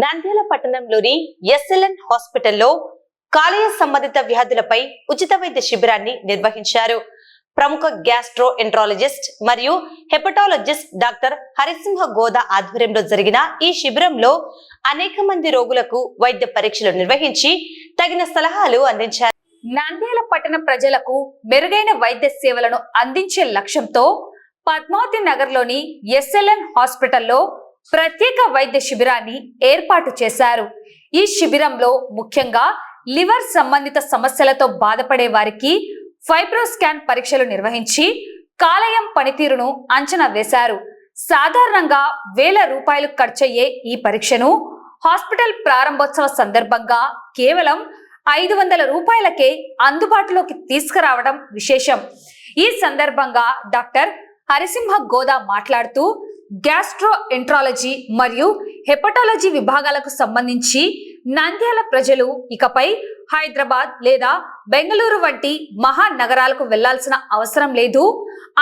నంద్యాల పట్టణంలోని ఎస్ఎల్ఎన్ హాస్పిటల్లో కాలేయ సంబంధిత వ్యాధులపై ఉచిత వైద్య శిబిరాన్ని నిర్వహించారు. ప్రముఖ గ్యాస్ట్రో ఎంట్రాలజిస్ట్ మరియు హెపటాలజిస్ట్ డాక్టర్ హరిసింహ గోదా ఆధ్వర్యంలో జరిగిన ఈ శిబిరంలో అనేక మంది రోగులకు వైద్య పరీక్షలు నిర్వహించి తగిన సలహాలు అందించారు. నంద్యాల పట్టణ ప్రజలకు మెరుగైన వైద్య సేవలను అందించే లక్ష్యంతో పద్మావతి నగర్లోని ఎస్ఎల్ఎన్ హాస్పిటల్లో ప్రత్యేక వైద్య శిబిరాన్ని ఏర్పాటు చేశారు. ఈ శిబిరంలో ముఖ్యంగా లివర్ సంబంధిత సమస్యలతో బాధపడే వారికి ఫైబ్రోస్కాన్ పరీక్షలు నిర్వహించి కాలేయం పనితీరును అంచనా వేశారు. సాధారణంగా ₹1000 ఖర్చయ్యే ఈ పరీక్షను హాస్పిటల్ ప్రారంభోత్సవ సందర్భంగా కేవలం ₹500కే అందుబాటులోకి తీసుకురావడం విశేషం. ఈ సందర్భంగా డాక్టర్ హరిసింహ గోదా మాట్లాడుతూ గ్యాస్ట్రో ఎంట్రాలజీ మరియు హెపటాలజీ విభాగాలకు సంబంధించి నంద్యాల ప్రజలు ఇకపై హైదరాబాద్ లేదా బెంగళూరు వంటి మహానగరాలకు వెళ్లాల్సిన అవసరం లేదు.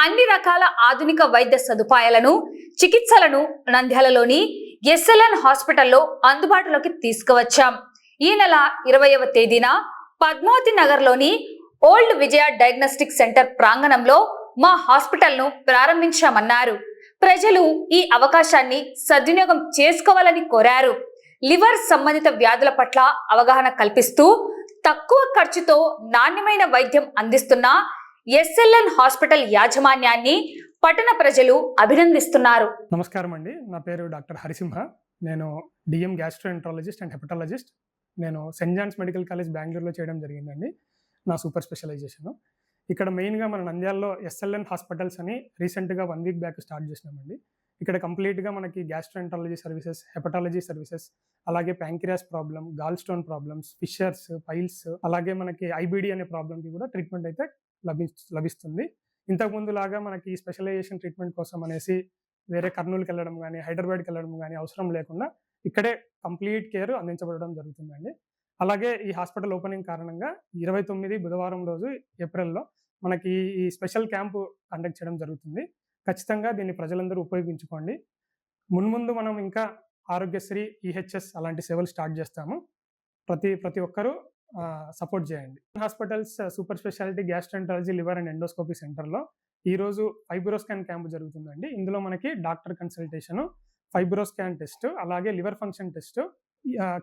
అన్ని రకాల ఆధునిక వైద్య సదుపాయాలను, చికిత్సలను నంద్యాలలోని ఎస్ఎల్ఎన్ హాస్పిటల్లో అందుబాటులోకి తీసుకువచ్చాం. ఈ నెల 20వ తేదీన పద్మావతి నగర్లోని ఓల్డ్ విజయ డయాగ్నోస్టిక్ సెంటర్ ప్రాంగణంలో మా హాస్పిటల్ను ప్రారంభించామన్నారు. ప్రజలు ఈ అవకాశాన్ని సద్వినియోగం చేసుకోవాలని కోరారు. లివర్ సంబంధిత వ్యాధుల పట్ల అవగాహన కల్పిస్తూ తక్కువ ఖర్చుతో నాణ్యమైన వైద్యం అందిస్తున్న ఎస్ఎల్ఎన్ హాస్పిటల్ యాజమాన్యాన్ని పట్టణ ప్రజలు అభినందిస్తున్నారు. నమస్కారం అండి, నా పేరు డాక్టర్ హరిసింహ. నేను డిఎం గ్యాస్ట్రోఎంట్రాలజిస్ట్ అండ్ హెపటాలజిస్ట్. నేను సెయింట్ జాన్స్ మెడికల్ కాలేజ్ బెంగళూరులో చేయడం జరిగిందండి నా సూపర్ స్పెషలైజేషన్. ఇక్కడ మెయిన్గా మన నంద్యాలలో ఎస్ఎల్ఎన్ హాస్పిటల్స్ అని రీసెంట్గా 1 వీక్ బ్యాక్ స్టార్ట్ చేసినామండి. ఇక్కడ కంప్లీట్గా మనకి గ్యాస్ట్రోఎంట్రాలజీ సర్వీసెస్, హెపటాలజీ సర్వీసెస్, అలాగే pancreas problem, gallstone problems, fissures, piles, అలాగే మనకి ఐబిడి అనే ప్రాబ్లమ్కి కూడా ట్రీట్మెంట్ అయితే లభిస్తుంది. ఇంతకుముందు లాగా మనకి స్పెషలైజేషన్ ట్రీట్మెంట్ కోసం అనేసి వేరే కర్నూలుకి వెళ్ళడం కానీ, హైదరాబాద్కి వెళ్ళడం కానీ అవసరం లేకుండా ఇక్కడే కంప్లీట్ కేర్ అందించబడడం జరుగుతుందండి. అలాగే ఈ హాస్పిటల్ ఓపెనింగ్ కారణంగా 29 బుధవారం రోజు ఏప్రిల్లో మనకి ఈ స్పెషల్ క్యాంపు కండక్ట్ చేయడం జరుగుతుంది. ఖచ్చితంగా దీన్ని ప్రజలందరూ ఉపయోగించుకోండి. మున్ముందు మనం ఇంకా ఆరోగ్యశ్రీ, ఈహెచ్ఎస్ అలాంటి సేవలు స్టార్ట్ చేస్తాము. ప్రతి ఒక్కరూ సపోర్ట్ చేయండి. Hospitals super speciality gastroenterology, liver and endoscopy సెంటర్లో ఈరోజు ఫైబ్రోస్కాన్ క్యాంపు జరుగుతుందండి. ఇందులో మనకి డాక్టర్ కన్సల్టేషను, ఫైబ్రోస్కాన్ టెస్ట్, అలాగే లివర్ ఫంక్షన్ టెస్ట్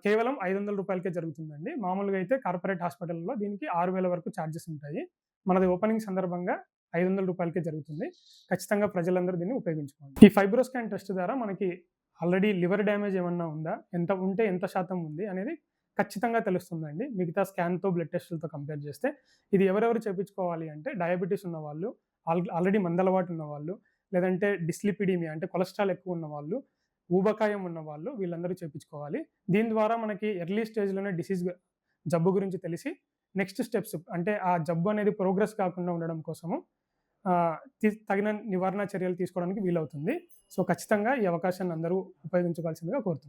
కేవలం ₹500కే జరుగుతుందండి. మామూలుగా అయితే కార్పొరేట్ హాస్పిటల్లో దీనికి 6000 వరకు ఛార్జెస్ ఉంటాయి. మనది ఓపెనింగ్ సందర్భంగా ₹500కే జరుగుతుంది. ఖచ్చితంగా ప్రజలందరూ దీన్ని ఉపయోగించుకోండి. ఈ ఫైబ్రోస్కాన్ టెస్ట్ ద్వారా మనకి ఆల్రెడీ లివర్ డ్యామేజ్ ఏమన్నా ఉందా, ఎంత శాతం ఉంది అనేది ఖచ్చితంగా తెలుస్తుందండి. మిగతా స్కాన్తో, బ్లడ్ టెస్టులతో కంపేర్ చేస్తే. ఇది ఎవరెవరు చేయించుకోవాలి అంటే డయాబెటీస్ ఉన్నవాళ్ళు, ఆల్రెడీ మందలవాటు ఉన్నవాళ్ళు, లేదంటే డిస్లిపిడీమియా అంటే కొలెస్ట్రాల్ ఎక్కువ ఉన్నవాళ్ళు, ఊబకాయం ఉన్నవాళ్ళు, వీళ్ళందరూ చేయించుకోవాలి. దీని ద్వారా మనకి ఎర్లీ స్టేజ్లోనే జబ్బు గురించి తెలిసి నెక్స్ట్ స్టెప్స్ అంటే ఆ జబ్బు అనేది ప్రోగ్రెస్ కాకుండా ఉండడం కోసము తగిన నివారణ చర్యలు తీసుకోవడానికి వీలవుతుంది. సో ఖచ్చితంగా ఈ అవకాశాన్ని అందరూ ఉపయోగించుకోవాల్సిందిగా కోరుతున్నాను.